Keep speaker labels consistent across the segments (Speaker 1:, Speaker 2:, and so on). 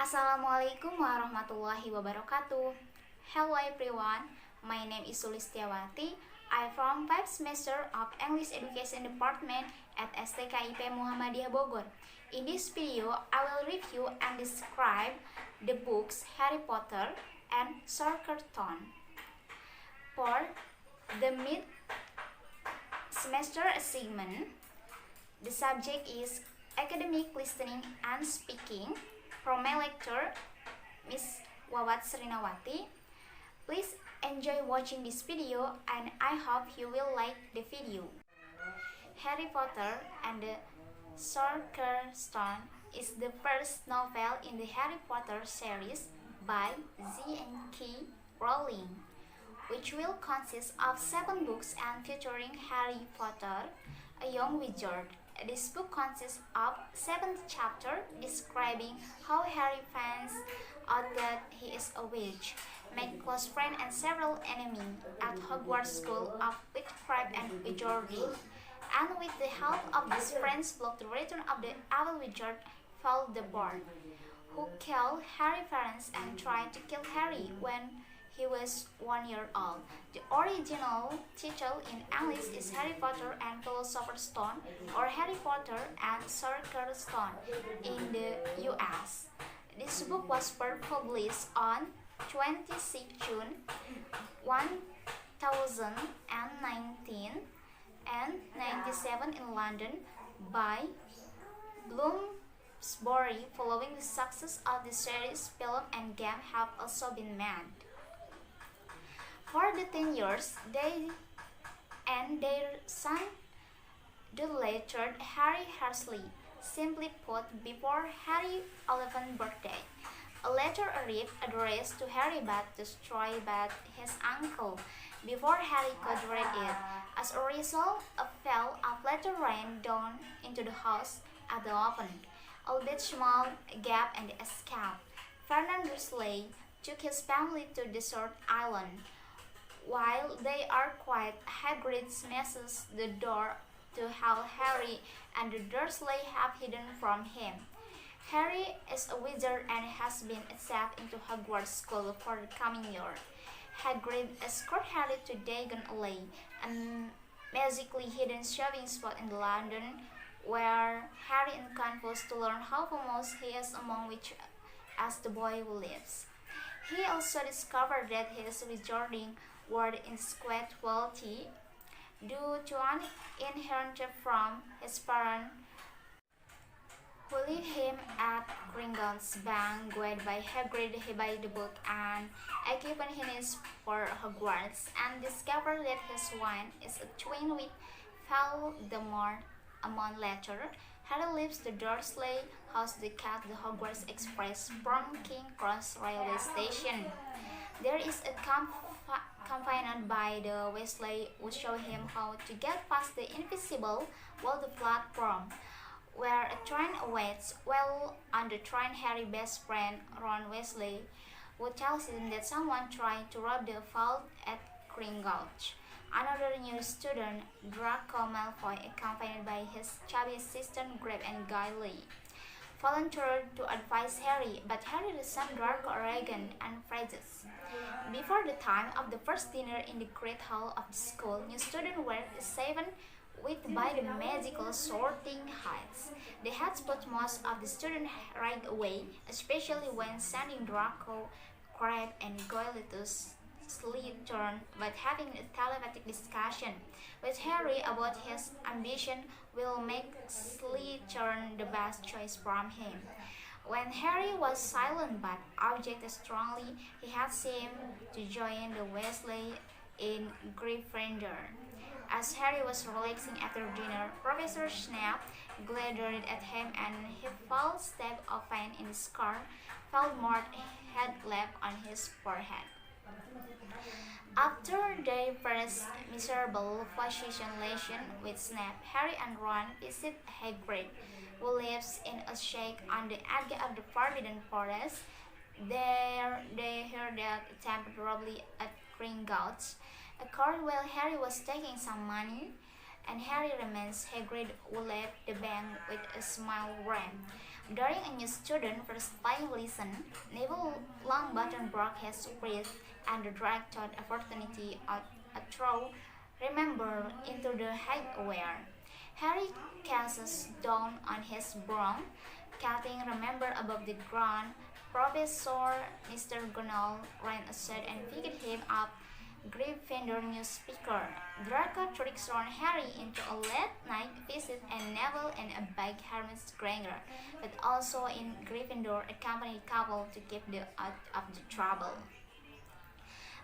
Speaker 1: Assalamualaikum warahmatullahi wabarakatuh. Hello everyone, my name is Sulistiawati. I'm from 5th semester of English Education Department at STKIP Muhammadiyah Bogor. In this video, I will review and describe the books Harry Potter and Sorcerer's For the mid-semester assignment, the subject is academic listening and speaking from my lecturer, Miss Sulistiawati. Please enjoy watching this video and I hope you will like the video. Harry Potter and the Sorcerer's Stone is the first novel in the Harry Potter series by J.K. Rowling, which will consist of 7 books and featuring Harry Potter, a young wizard. This book consists of 7 chapters describing how Harry finds out that he is a witch, make close friends and several enemies at Hogwarts School of Witchcraft and Wizardry, and with the help of these friends block the return of the evil wizard Voldemort, who killed Harry's parents and tried to kill Harry when he was 1 year old. The original title in English is Harry Potter and Philosopher's Stone or Harry Potter and Sorcerer's Stone in the US. This book was first published on 26 June 1019 and 97 in London by Bloomsbury. Following the success of the series, film and game have also been made. For the 10 years, they and their son, the later Harry Hershey, simply put, before Harry's 11th birthday. A letter arrived addressed to Harry but destroyed by his uncle before Harry could read it. As a result, a fall of letter rained down into the house at the opening, albeit small gap and escape. Ferdinand Dursley took his family to desert island. While they are quiet, Hagrid smashes the door to help Harry and the Dursley have hidden from him. Harry is a wizard and has been accepted into Hogwarts School for the coming year. Hagrid escorts Harry to Diagon Alley, a magically hidden shopping spot in London, where Harry is confused to learn how famous he is among which as the boy lives. He also discovered that his wizarding word is quite wealthy due to an inheritance from his parents, who leave him at Gringotts Bank. Guided by Hagrid, he buys the book and equipment he needs for Hogwarts, and discovers that his wand is a twin with Voldemort. A month later, Harry leaves the Dursley house to catch the Hogwarts Express from King Cross railway station. There is a confined by the Weasley, who show him how to get past the invisible wall, the platform, where a train awaits. While on the train, Harry's best friend Ron Weasley, who tells him that someone tried to rob the vault at Gringotts. Another new student, Draco Malfoy, accompanied by his chubby assistant Greg and Gilly, volunteered to advise Harry, but Harry resents Draco arrogant and freezes. Before the time of the first dinner in the Great Hall of the school, new students were saved by the magical sorting hats. The hats put most of the students right away, especially when sending Draco, Crabbe, and Goyle to Slytherin, but having a telepathic discussion with Harry about his ambition will make Slytherin the best choice from him. When Harry was silent but objected strongly, he asked him to join the Weasley in Gryffindor. As Harry was relaxing after dinner, Professor Snape glared at him and he felt a stab of pain in his scar Voldemort had left on his forehead. After their first miserable fascination with Snape, Harry and Ron visit Hagrid, who lives in a shack on the edge of the Forbidden Forest. There they hear that attempted robbery at Gringotts occurred while Harry was taking some money. and Harry remains Hagrid will let the bank with a smile grin. During a new student first flying lesson, Neville Longbottom broke his wrist and the drag thought opportunity at a throw remember into the highway. Harry casts down on his broom, cutting remember above the ground. Professor Mr. Gonal ran aside and picked him up. Gryffindor newspeaker. Draco tricks on Harry into a late-night visit and Neville and a big Hermes Granger, but also in Gryffindor accompanied couple to keep them out of the trouble.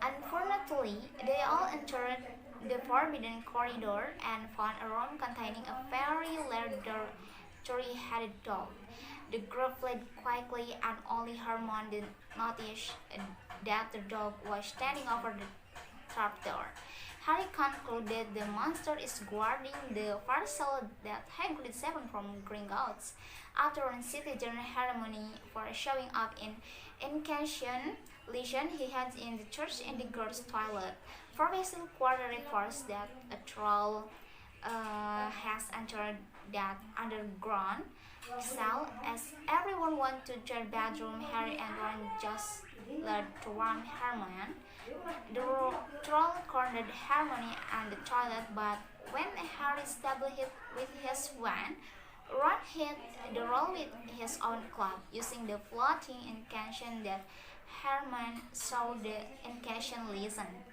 Speaker 1: Unfortunately, they all entered the forbidden corridor and found a room containing a very leather three-headed dog. The group fled quickly and only Hermione noticed that the dog was standing over the trapdoor. Harry concluded the monster is guarding the parcel that Hagrid saved from Gringotts. After a citizen ceremony for showing up in incantation lesion he had in the church and the girls' toilet. Professor Quarter reports that a troll has entered that underground cell. As everyone went to their bedroom, Harry and Ron just led to warn Hermione. The troll cornered Hermione and the toilet, but when Harry stabbed it with his wand, Ron hit the roll with his own club, using the floating incantation that Hermione saw the incantation lesson.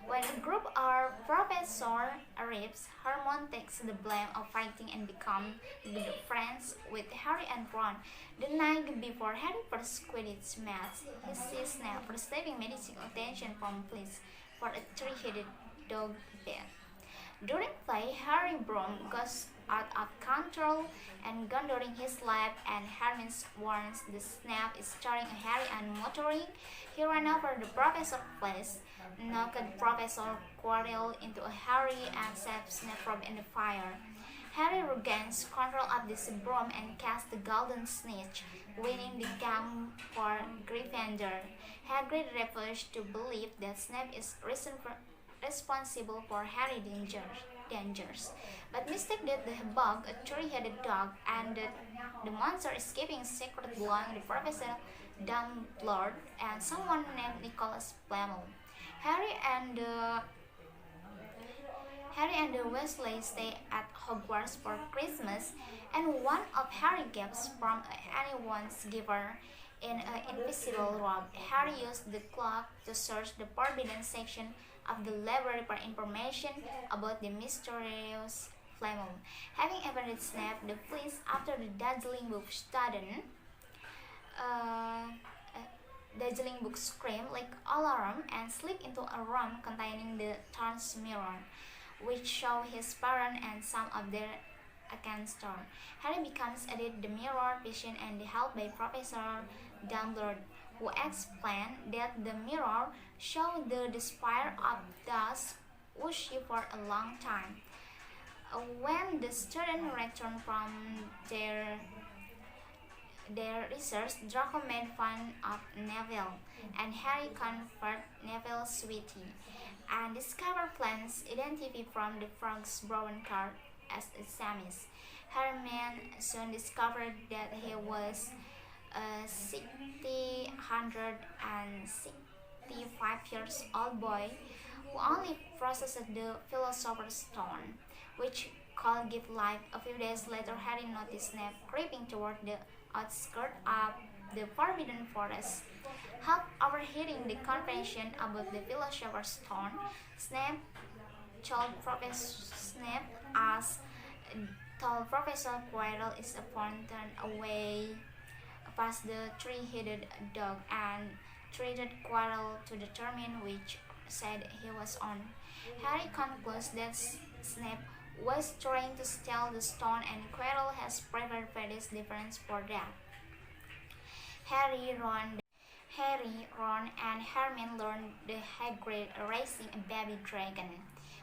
Speaker 1: When a group of Professor arrives, Hermione takes the blame of fighting and becomes good friends with Harry and Ron. The night before Harry first Quidditch match, he sees Snape receiving medical attention from police for a three-headed dog bit. During play, Harry Broom goes out of control and gun during his lap, and Hermione warns the Snape is staring at Harry and motoring. He ran over the professor's place, knocked Professor Quirrell into a hurry, and set Snape from in the fire. Harry regains control of this broom and casts the Golden Snitch, winning the game for Gryffindor. Hagrid refused to believe that Snape is responsible for Harry's dangers, but mistaken the bug a three-headed dog and the monster escaping a secret belonging to Professor Dumbledore and someone named Nicholas Flamel. Harry and the Weasley stay at Hogwarts for Christmas, and one of Harry gets from anyone's giver in an invisible robe. Harry used the clock to search the forbidden section of the library for information about the mysterious Flamel. Having evaded Snape, the flees after the dazzling book scream like alarm and slip into a room containing the Thorn's mirror, which show his parents and some of their against Thorn. Harry becomes addicted to the mirror vision and helped by Professor Dumbledore, who explained that the mirror showed the spire of dust whooshing for a long time. When the students returned from their research, Draco made fun of Neville, and Harry confronted Neville's sweetie, and discovered plans identified from the frog's brown card as a Samis. Hermione soon discovered that he was a 165 years old boy who only possessed the Philosopher's Stone, which could give life. A few days later, Harry noticed Snape creeping toward the outskirts of the Forbidden Forest. Half overhearing the conversation about the Philosopher's Stone, Snape told Professor Quirrell is appointed away past the three-headed dog and treated Quirrell to determine which side he was on. Harry concludes that Snape was trying to steal the stone and Quirrell has prepared various defense for that. Harry, Ron, and Hermione learn the Hagrid raising a baby dragon,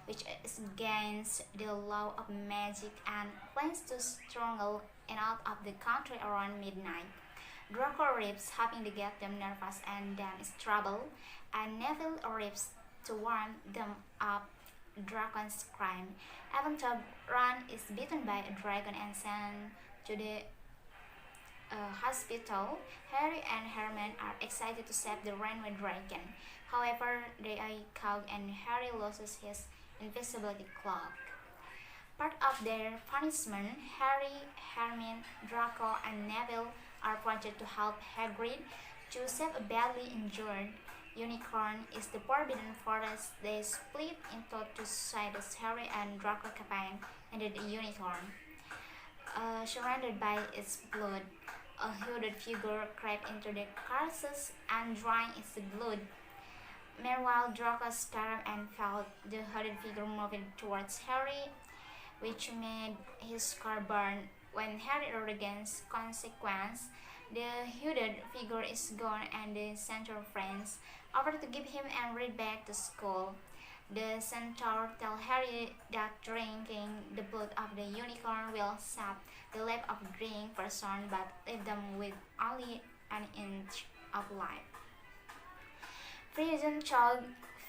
Speaker 1: which is against the law of magic, and plans to struggle out of the country around midnight. Draco arrives, hoping to get them nervous and then is trouble, and Neville arrives to warn them of dragon's crime. Even though Ron is bitten by a dragon and sent to the hospital, Harry and Hermione are excited to save the runaway dragon. However, they are caught and Harry loses his invisibility cloak. Part of their punishment, Harry, Hermione, Draco, and Neville are appointed to help Hagrid to save a badly injured unicorn in the Forbidden Forest. They split into two sides, Harry and Draco campaign, and the unicorn. Surrounded by its blood, a hooded figure crept into the carcass and drank its blood. Meanwhile, Draco screamed and felt the hooded figure moving towards Harry, which made his car burn. When Harry regains consequence, the hooded figure is gone and the centaur friends offer to give him and read back to school. The centaur tell Harry that drinking the blood of the unicorn will sap the life of the drink person but leave them with only an inch of life. Prison child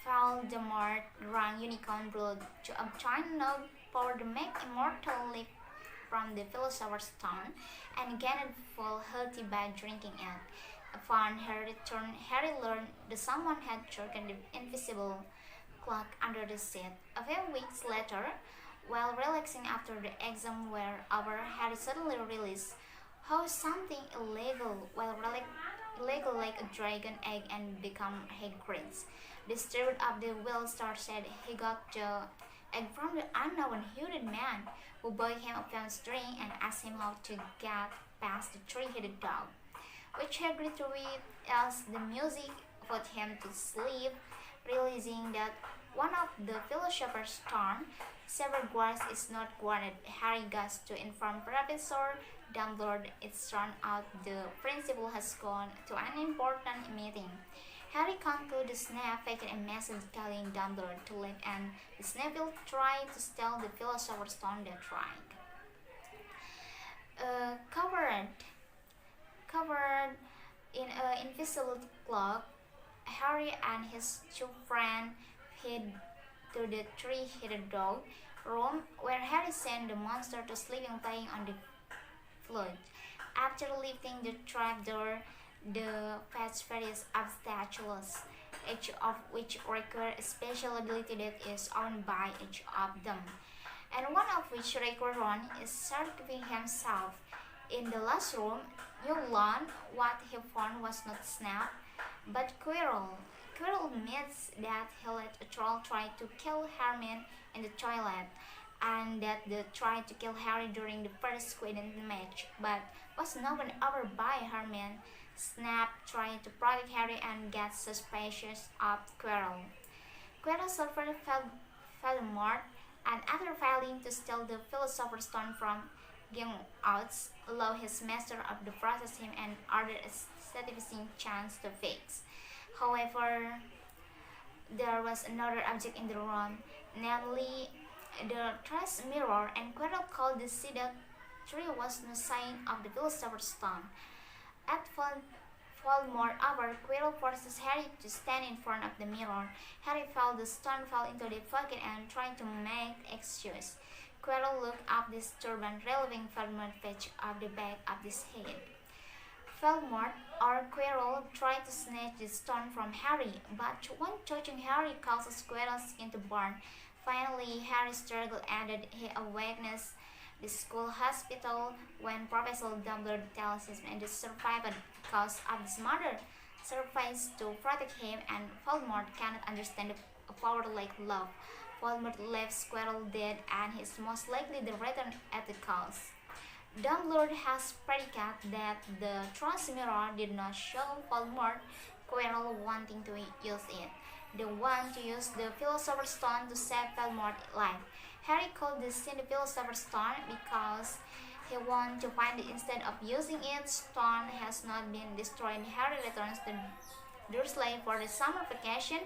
Speaker 1: Voldemort drank unicorn blood to obtain enough power to make immortal leap from the Philosopher's Stone and gained full health by drinking it. Upon her return, Harry learned that someone had taken the invisible cloak under the seat. A few weeks later, while relaxing after the exam were over, Harry suddenly realized how something illegal like a dragon egg and become Hagrid's. The steward of the Well Star said he got the egg from the unknown hooded man who bought him a fan's drink and asked him how to get past the three-headed dog, which Hagrid treated as the music put him to sleep, realizing that one of the Philosopher's Stone several guards is not guarded. Harry goes to inform Professor Dumbledore. It's turned out the principal has gone to an important meeting. Harry concludes the Snape faked a message telling Dumbledore to leave and the Snape will try to steal the Philosopher's Stone they tried. Covered in an invisible cloak, Harry and his two friends head to the three-headed dog room where Harry sent the monster to sleep and playing on the floor. After lifting the trapdoor, the fetch various obstacles, each of which require a special ability that is owned by each of them, and one of which requires Ron is surviving himself. In the last room, you learn what he found was not Snape, but Quirrell. Quirrell admits that he let a troll try to kill Hermione in the toilet, and that they tried to kill Harry during the first Quidditch match, but was knocked over by Hermione. Snape tried to protect Harry and gets suspicious of Quirrell. Quirrell suffered Voldemort, and after failing to steal the Philosopher's Stone from Gringotts, allowed his master to process him and ordered a satisfying chance to fix. However, there was another object in the room, namely the trash mirror, and Quirrell called to see that there was no sign of the Philosopher's Stone. At Voldemort over, Quirrell forces Harry to stand in front of the mirror. Harry felt the stone fall into the pocket and tried to make excuse. Quirrell looked up disturbed, relieving Voldemort patch of the back of his head. Voldemort or Quirrell tried to snatch the stone from Harry, but when touching Harry causes Quirrell's skin to burn. Finally, Harry's struggle ended. He awakens the school hospital when Professor Dumbledore tells him and the survivor because of his mother survives to protect him, and Voldemort cannot understand a power like love. Voldemort leaves Quirrell dead and he is most likely the return at the cause. Dumbledore has predicated that the trash mirror did not show Voldemort, Quirrell wanting to use it. The one to use the Philosopher's Stone to save Voldemort's life. Harry called this scene the Philosopher's Stone because he wanted to find it instead of using it. Stone has not been destroyed. Harry returns to Dursley for the summer vacation,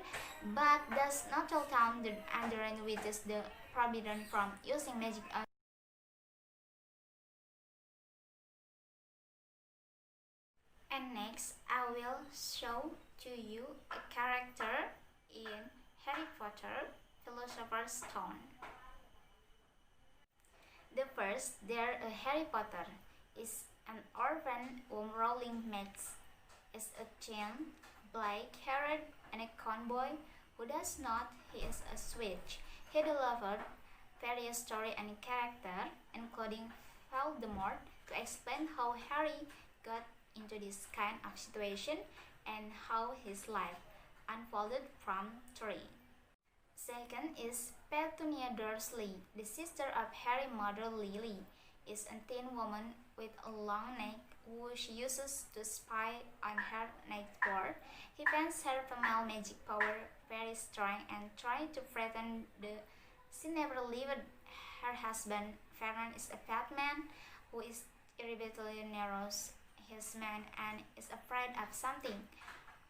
Speaker 1: but does not tell Tom the Underend which is the forbidden from using magic. And next, I will show to you a character in Harry Potter Philosopher's Stone. The first, there Harry Potter, is an orphan whom Rowling makes is a teen, black-haired, and a conboy who does not. He is a switch. He delivered various story and character, including Voldemort, to explain how Harry got into this kind of situation and how his life unfolded from three. Second is Petunia Dursley, the sister of Harry's mother Lily, is a teen woman with a long neck who she uses to spy on her neighbor. He finds her female magic power very strong and tries to threaten the. She never lived. Her husband, Vernon, is a fat man who is irritably narrows his man and is afraid of something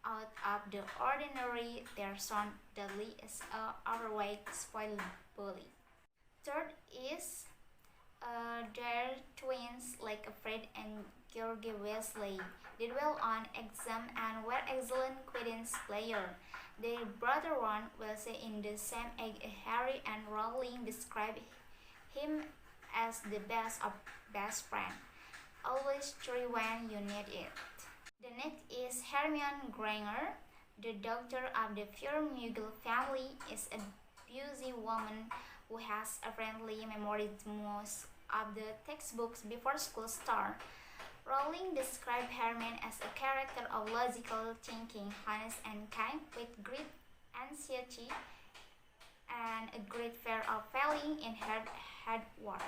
Speaker 1: out of the ordinary. Their son, Dudley, is a overweight, spoiled bully. Third is their twins, like Fred and George Weasley. They dwell on exam and were excellent Quidditch players. Their brother Ron Weasley in the same age as Harry, and Rowling described him as the best of best friend. Always true when you need it. The next is Hermione Granger. The daughter of the pure Muggle family is a busy woman who has apparently memorized most of the textbooks before school starts. Rowling described Hermione as a character of logical thinking, honest and kind, with great anxiety and a great fear of failing in her hard work.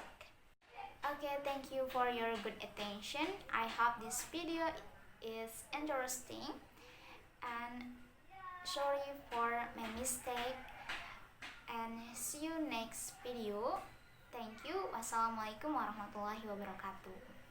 Speaker 1: Okay, thank you for your good attention. I hope this video is interesting and sorry for my mistake and see you next video. Thank you. Wassalamualaikum warahmatullahi wabarakatuh.